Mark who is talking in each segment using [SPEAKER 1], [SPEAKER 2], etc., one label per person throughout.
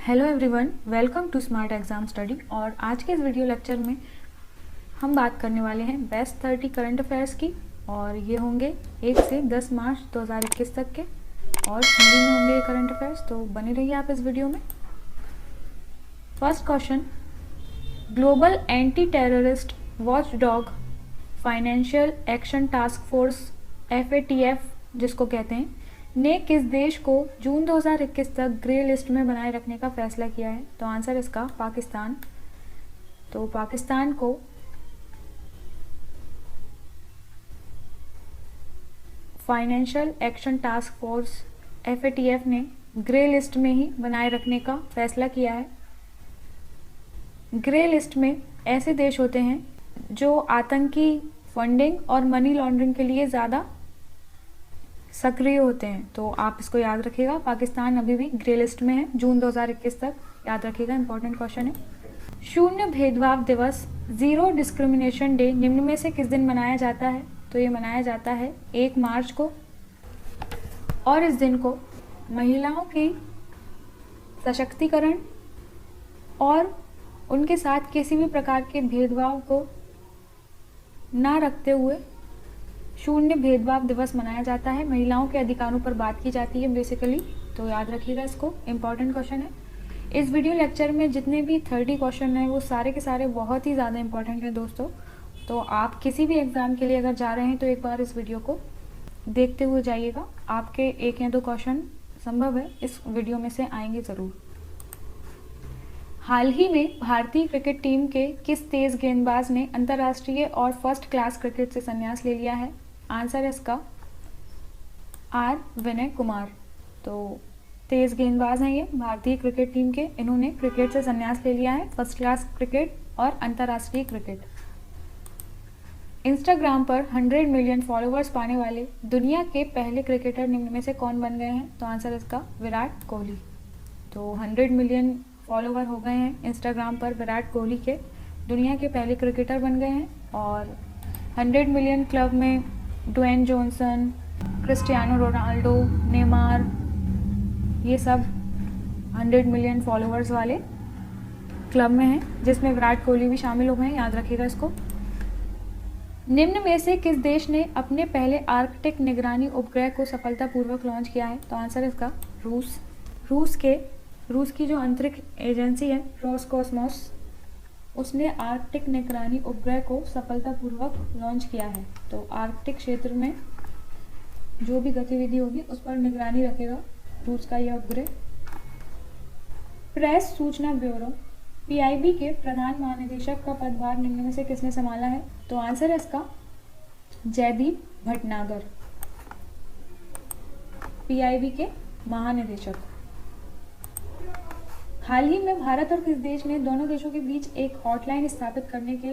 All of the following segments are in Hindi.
[SPEAKER 1] Hello everyone, welcome to smart exam study. और आज के इस वीडियो लेक्चर में हम बात करने वाले हैं बेस्ट 30 करंट अफेयर्स की। और ये होंगे 1 से 10 मार्च 2021 तक के, और हिंदी में होंगे ये करंट अफेयर्स, तो बने रहिए आप इस वीडियो में। First question, global anti terrorist watch dog financial action task force FATF जिसको कहते हैं, ने किस देश को जून 2021 तक ग्रे लिस्ट में बनाए रखने का फैसला किया है? तो आंसर इसका पाकिस्तान। तो पाकिस्तान को financial action task force FATF ने ग्रे लिस्ट में ही बनाए रखने का फैसला किया है। ग्रे लिस्ट में ऐसे देश होते हैं जो आतंकी फंडिंग और मनी लॉन्ड्रिंग के लिए ज़्यादा सक्रिय होते हैं। तो आप इसको याद रखिएगा, पाकिस्तान अभी भी ग्रे लिस्ट में है जून 2021 तक, याद रखिएगा, इंपॉर्टेंट क्वेश्चन है। शून्य भेदभाव दिवस जीरो डिस्क्रिमिनेशन डे निम्न में से किस दिन मनाया जाता है? तो ये मनाया जाता है 1 मार्च को, और इस दिन को महिलाओं की सशक्तिकरण और उनके साथ किसी भी प्रकार के भेदभाव को ना रखते हुए शून्य भेदभाव दिवस मनाया जाता है। महिलाओं के अधिकारों पर बात की जाती है बेसिकली, तो याद रखिएगा इसको, इम्पॉर्टेंट क्वेश्चन है। इस वीडियो लेक्चर में जितने भी 30 क्वेश्चन हैं वो सारे के सारे बहुत ही ज़्यादा इंपॉर्टेंट हैं दोस्तों। तो आप किसी भी एग्ज़ाम के लिए अगर जा रहे हैं तो एक बार इस वीडियो को देखते हुए जाइएगा, आपके 1 या 2 क्वेश्चन संभव है इस वीडियो में से आएंगे ज़रूर। हाल ही में भारतीय क्रिकेट टीम के किस तेज गेंदबाज ने अंतर्राष्ट्रीय और फर्स्ट क्लास क्रिकेट से संन्यास ले लिया है? आंसर इसका R विनय कुमार। तो तेज गेंदबाज हैं ये भारतीय क्रिकेट टीम के, इन्होंने क्रिकेट से संन्यास ले लिया है, फर्स्ट क्लास क्रिकेट और अंतर्राष्ट्रीय क्रिकेट। इंस्टाग्राम पर 100 मिलियन फॉलोअर्स पाने वाले दुनिया के पहले क्रिकेटर निम्न में से कौन बन गए हैं? तो आंसर इसका विराट कोहली। तो 100 मिलियन फॉलोवर हो गए हैं इंस्टाग्राम पर विराट कोहली के, दुनिया के पहले क्रिकेटर बन गए हैं। और 100 मिलियन क्लब में Dwayne Johnson, Cristiano Ronaldo, Neymar, ये सब 100 मिलियन फॉलोअर्स वाले क्लब में हैं, जिसमें विराट कोहली भी शामिल हो गए हैं, याद रखिएगा इसको। निम्न में से किस देश ने अपने पहले आर्कटिक निगरानी उपग्रह को सफलतापूर्वक लॉन्च किया है? तो आंसर इसका रूस। रूस की जो अंतरिक्ष एजेंसी है रोसकॉस्मोस, उसने आर्कटिक निगरानी उपग्रह को सफलतापूर्वक लॉन्च किया है। तो आर्कटिक क्षेत्र में जो भी गतिविधि होगी उस पर निगरानी रखेगा रूस का यह उपग्रह। प्रेस सूचना ब्यूरो PIB के प्रधान महानिदेशक का पदभार निम्न में से किसने संभाला है? तो आंसर है इसका जयदीप भटनागर, PIB के महानिदेशक। हाल ही में भारत और किस देश ने दोनों देशों के बीच एक हॉटलाइन स्थापित करने के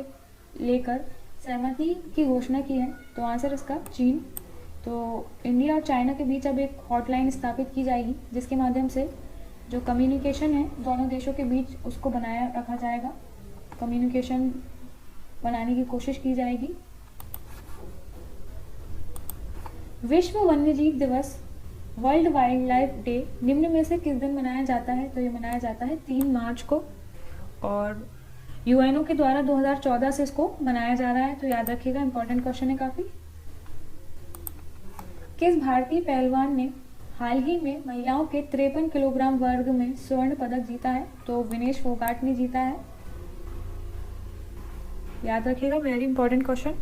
[SPEAKER 1] लेकर सहमति की घोषणा की है? तो आंसर इसका चीन। तो इंडिया और चाइना के बीच अब एक हॉटलाइन स्थापित की जाएगी, जिसके माध्यम से जो कम्युनिकेशन है दोनों देशों के बीच उसको बनाया रखा जाएगा, कम्युनिकेशन बनाने की कोशिश की जाएगी। विश्व वन्यजीव दिवस वर्ल्ड वाइल्ड लाइफ डे निम्न में से किस दिन मनाया जाता है? तो ये मनाया जाता है 3 मार्च को, और UNO के द्वारा 2014 से इसको मनाया जा रहा है, तो याद रखिएगा, इंपॉर्टेंट क्वेश्चन है काफ़ी। किस भारतीय पहलवान ने हाल ही में महिलाओं के 53 किलोग्राम वर्ग में स्वर्ण पदक जीता है? तो विनेश फोगाट ने जीता है, याद रखिएगा, वेरी इंपॉर्टेंट क्वेश्चन।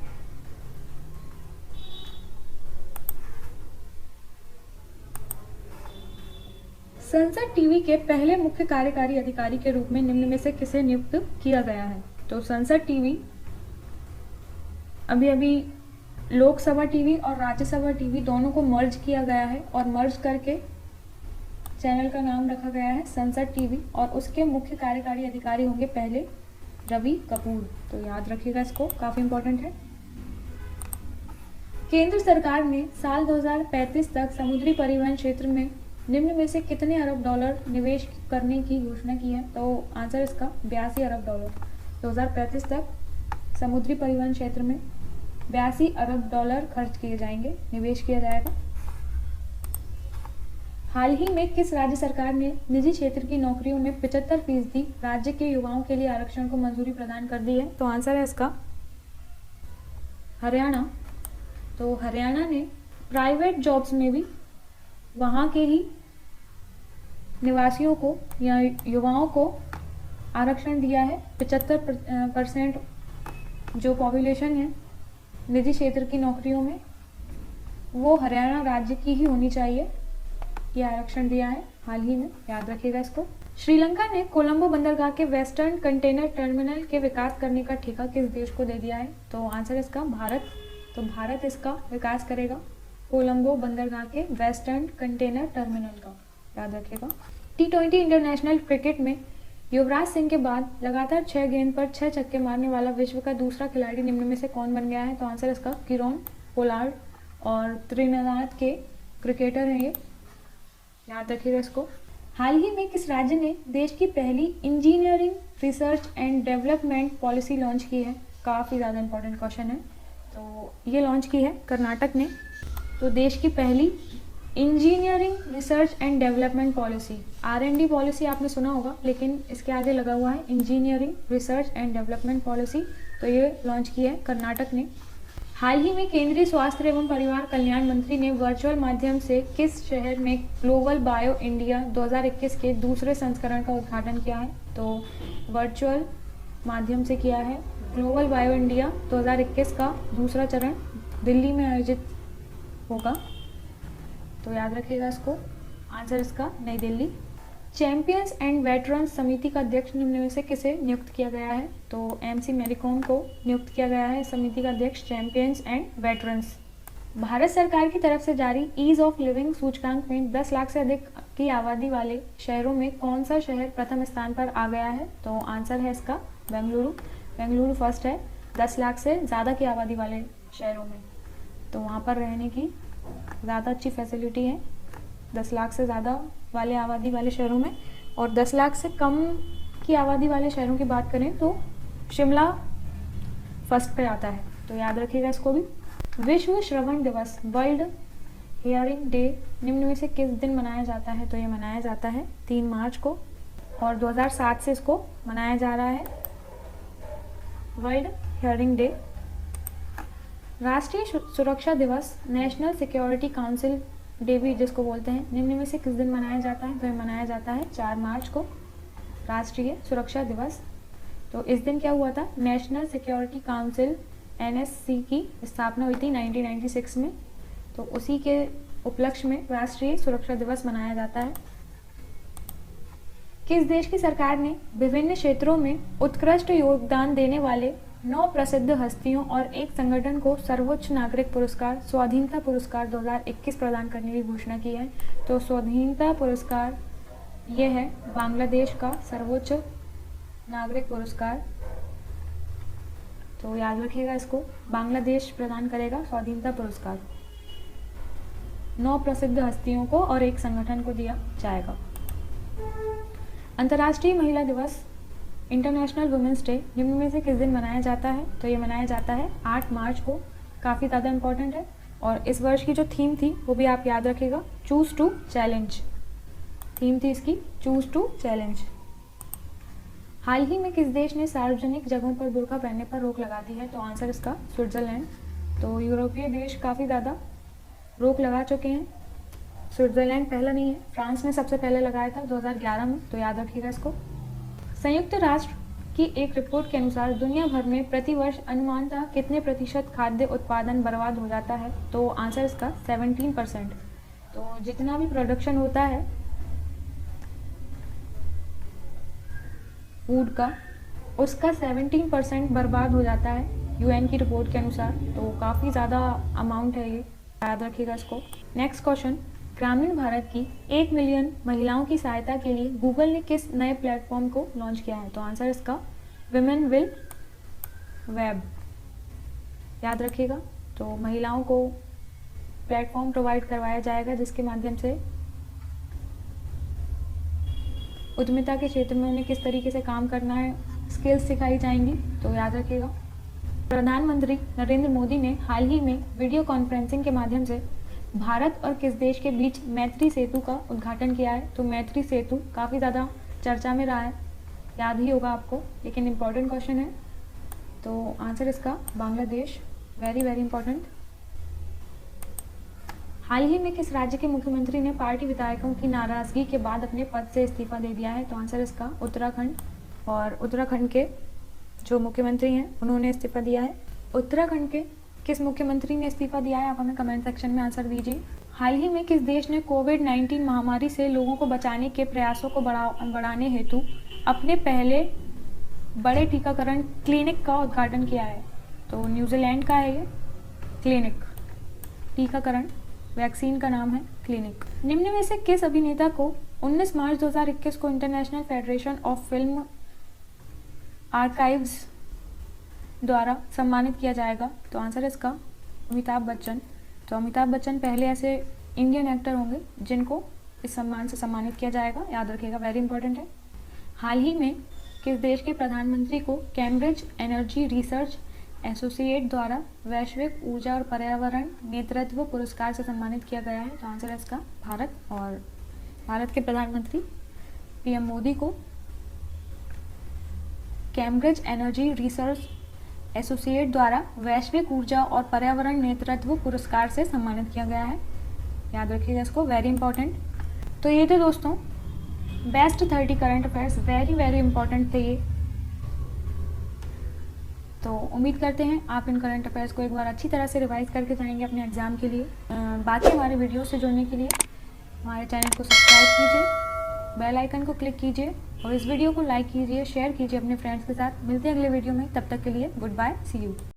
[SPEAKER 1] संसद टीवी के पहले मुख्य कार्यकारी अधिकारी के रूप में निम्न में से किसे नियुक्त किया गया है? तो संसद टीवी अभी लोकसभा टीवी और राज्यसभा टीवी दोनों को मर्ज किया गया है, और मर्ज करके चैनल का नाम रखा गया है संसद टीवी, और उसके मुख्य कार्यकारी अधिकारी होंगे पहले रवि कपूर। तो याद रखिएगा इसको, काफ़ी इंपॉर्टेंट है। केंद्र सरकार ने साल 2035 तक समुद्री परिवहन क्षेत्र में निम्न में से कितने अरब डॉलर निवेश करने की घोषणा की है? तो आंसर इसका 82 अरब डॉलर। 2035 तक समुद्री परिवहन क्षेत्र में 82 अरब डॉलर खर्च किए जाएंगे, निवेश किया जाएगा। हाल ही में किस राज्य सरकार ने निजी क्षेत्र की नौकरियों में 75% राज्य के युवाओं के लिए आरक्षण को मंजूरी प्रदान कर दी है? तो आंसर है इसका हरियाणा। तो हरियाणा ने प्राइवेट जॉब्स में भी वहाँ के ही निवासियों को या युवाओं को आरक्षण दिया है। 75% जो पॉपुलेशन है निजी क्षेत्र की नौकरियों में वो हरियाणा राज्य की ही होनी चाहिए, ये आरक्षण दिया है हाल ही में, याद रखिएगा इसको। श्रीलंका ने कोलंबो बंदरगाह के वेस्टर्न कंटेनर टर्मिनल के विकास करने का ठेका किस देश को दे दिया है? तो आंसर इसका भारत। तो भारत इसका विकास करेगा, कोलंबो बंदरगाह के वेस्टर्न कंटेनर टर्मिनल का, याद रखिएगा। T20 इंटरनेशनल क्रिकेट में युवराज सिंह के बाद लगातार 6 गेंद पर 6 छक्के मारने वाला विश्व का दूसरा खिलाड़ी निम्न में से कौन बन गया है? तो आंसर इसका किरोन पोलार्ड, और त्रिनिदाद के क्रिकेटर हैं ये, याद रखिएगा इसको। हाल ही में किस राज्य ने देश की पहली engineering research and development policy launch की है? काफ़ी ज़्यादा इंपॉर्टेंट क्वेश्चन है। तो ये लॉन्च की है कर्नाटक ने। तो देश की पहली engineering research and development policy, R&D policy आपने सुना होगा, लेकिन इसके आगे लगा हुआ है engineering research and development policy. तो ये लॉन्च की है कर्नाटक ने। हाल ही में केंद्रीय स्वास्थ्य एवं परिवार कल्याण मंत्री ने वर्चुअल माध्यम से किस शहर में ग्लोबल बायो इंडिया 2021 के दूसरे संस्करण का उद्घाटन किया है? तो वर्चुअल माध्यम से किया है ग्लोबल बायो इंडिया 2021 का दूसरा चरण दिल्ली में आयोजित होगा, तो याद रखिएगा इसको। आंसर इसका नई दिल्ली। चैंपियंस एंड वेटरन्स समिति का अध्यक्ष निम्न में से किसे नियुक्त किया गया है? तो MC मैरी कॉम को नियुक्त किया गया है समिति का अध्यक्ष चैंपियंस एंड वेटरन्स। भारत सरकार की तरफ से जारी ईज ऑफ लिविंग सूचकांक में 10 लाख से अधिक की आबादी वाले शहरों में कौन सा शहर प्रथम स्थान पर आ गया है? तो आंसर है इसका बेंगलुरु। बेंगलुरु फर्स्ट है 10 लाख से ज़्यादा की आबादी वाले शहरों में। तो वहाँ पर रहने की ज़्यादा अच्छी फैसिलिटी है 10 लाख से ज़्यादा वाले आबादी वाले शहरों में। और 10 लाख से कम की आबादी वाले शहरों की बात करें तो शिमला फर्स्ट पे आता है, तो याद रखिएगा इसको भी। विश्व श्रवण दिवस वर्ल्ड हियरिंग डे निम्न में से किस दिन मनाया जाता है? तो ये मनाया जाता है 3 मार्च को, और 2007 से इसको मनाया जा रहा है वर्ल्ड हियरिंग डे। राष्ट्रीय सुरक्षा दिवस नेशनल सिक्योरिटी काउंसिल डे भी जिसको बोलते हैं, निम्न में से किस दिन मनाया जाता है? तो ये मनाया जाता है 4 मार्च को, राष्ट्रीय सुरक्षा दिवस। तो इस दिन क्या हुआ था? नेशनल सिक्योरिटी काउंसिल NSC की स्थापना हुई थी 1996 में, तो उसी के उपलक्ष्य में राष्ट्रीय सुरक्षा दिवस मनाया जाता है। किस देश की सरकार ने विभिन्न क्षेत्रों में उत्कृष्ट योगदान देने वाले 9 प्रसिद्ध हस्तियों और एक संगठन को सर्वोच्च नागरिक पुरस्कार स्वाधीनता पुरस्कार 2021 प्रदान करने की घोषणा की है? तो स्वाधीनता पुरस्कार ये है बांग्लादेश का सर्वोच्च नागरिक पुरस्कार, तो याद रखिएगा इसको, बांग्लादेश प्रदान करेगा स्वाधीनता पुरस्कार। 9 प्रसिद्ध हस्तियों को और एक संगठन को दिया जाएगा। अंतर्राष्ट्रीय महिला दिवस इंटरनेशनल वुमेंस डे निम्न में से किस दिन मनाया जाता है? तो ये मनाया जाता है 8 मार्च को, काफ़ी ज़्यादा इंपॉर्टेंट है। और इस वर्ष की जो थीम थी वो भी आप याद रखिएगा, चूज़ टू चैलेंज। थीम थी इसकी चूज़ टू चैलेंज। हाल ही में किस देश ने सार्वजनिक जगहों पर बुर्का पहनने पर रोक लगा दी है? तो आंसर इसका स्विट्ज़रलैंड। तो यूरोपीय देश काफ़ी ज़्यादा रोक लगा चुके हैं, स्विट्ज़रलैंड पहला नहीं है, फ्रांस ने सबसे पहले लगाया था 2011 में, तो याद रखिएगा इसको। संयुक्त राष्ट्र की एक रिपोर्ट के अनुसार दुनिया भर में प्रतिवर्ष अनुमानतः कितने प्रतिशत खाद्य उत्पादन बर्बाद हो जाता है? तो आंसर इसका 17%। तो जितना भी प्रोडक्शन होता है फूड का, उसका 17% बर्बाद हो जाता है UN की रिपोर्ट के अनुसार, तो काफ़ी ज़्यादा अमाउंट है ये, याद रखिएगा इसको। नेक्स्ट क्वेश्चन, ग्रामीण भारत की 1 मिलियन महिलाओं की सहायता के लिए गूगल ने किस नए प्लेटफॉर्म को लॉन्च किया है? तो आंसर इसका विमेन विल वेब, याद रखिएगा। तो महिलाओं को प्लेटफॉर्म प्रोवाइड करवाया जाएगा जिसके माध्यम से उद्यमिता के क्षेत्र में उन्हें किस तरीके से काम करना है, स्किल्स सिखाई जाएंगी, तो याद रखिएगा। प्रधानमंत्री नरेंद्र मोदी ने हाल ही में वीडियो कॉन्फ्रेंसिंग के माध्यम से भारत और किस देश के बीच मैत्री सेतु का उद्घाटन किया है? तो मैत्री सेतु काफ़ी ज़्यादा चर्चा में रहा है, याद ही होगा आपको, लेकिन इम्पॉर्टेंट क्वेश्चन है। तो आंसर इसका बांग्लादेश, वेरी वेरी इंपॉर्टेंट। हाल ही में किस राज्य के मुख्यमंत्री ने पार्टी विधायकों की नाराजगी के बाद अपने पद से इस्तीफा दे दिया है? तो आंसर इसका उत्तराखंड। और उत्तराखंड के जो मुख्यमंत्री हैं उन्होंने इस्तीफा दिया है। उत्तराखंड के किस मुख्यमंत्री ने इस्तीफा दिया है? आप हमें कमेंट सेक्शन में आंसर दीजिए। हाल ही में किस देश ने कोविड-19 महामारी से लोगों को बचाने के प्रयासों को बढ़ाने हेतु अपने पहले बड़े टीकाकरण क्लिनिक का उद्घाटन किया है? तो न्यूजीलैंड का है ये क्लिनिक, टीकाकरण वैक्सीन का नाम है क्लिनिक। निम्न में से किस अभिनेता को 19 मार्च 2021 को international federation of film archives द्वारा सम्मानित किया जाएगा? तो आंसर इसका अमिताभ बच्चन। तो अमिताभ बच्चन पहले ऐसे इंडियन एक्टर होंगे जिनको इस सम्मान से सम्मानित किया जाएगा, याद रखिएगा, वेरी इंपॉर्टेंट है। हाल ही में किस देश के प्रधानमंत्री को कैम्ब्रिज एनर्जी रिसर्च एसोसिएट द्वारा वैश्विक ऊर्जा और पर्यावरण नेतृत्व पुरस्कार से सम्मानित किया गया है? तो आंसर है इसका भारत। और भारत के प्रधानमंत्री पीएम मोदी को कैम्ब्रिज एनर्जी रिसर्च एसोसिएट द्वारा वैश्विक ऊर्जा और पर्यावरण नेतृत्व पुरस्कार से सम्मानित किया गया है, याद रखिएगा इसको, वेरी इंपॉर्टेंट। तो ये थे दोस्तों best 30 current affairs, very very important थे ये। तो उम्मीद करते हैं आप इन करंट अफेयर्स को एक बार अच्छी तरह से रिवाइज करके जाएंगे अपने एग्जाम के लिए। बाकी हमारे वीडियो से जुड़ने के लिए हमारे चैनल को सब्सक्राइब कीजिए, बेल आइकन को क्लिक कीजिए और इस वीडियो को लाइक कीजिए, शेयर कीजिए अपने फ्रेंड्स के साथ। मिलते हैं अगले वीडियो में, तब तक के लिए गुड बाय, सी यू।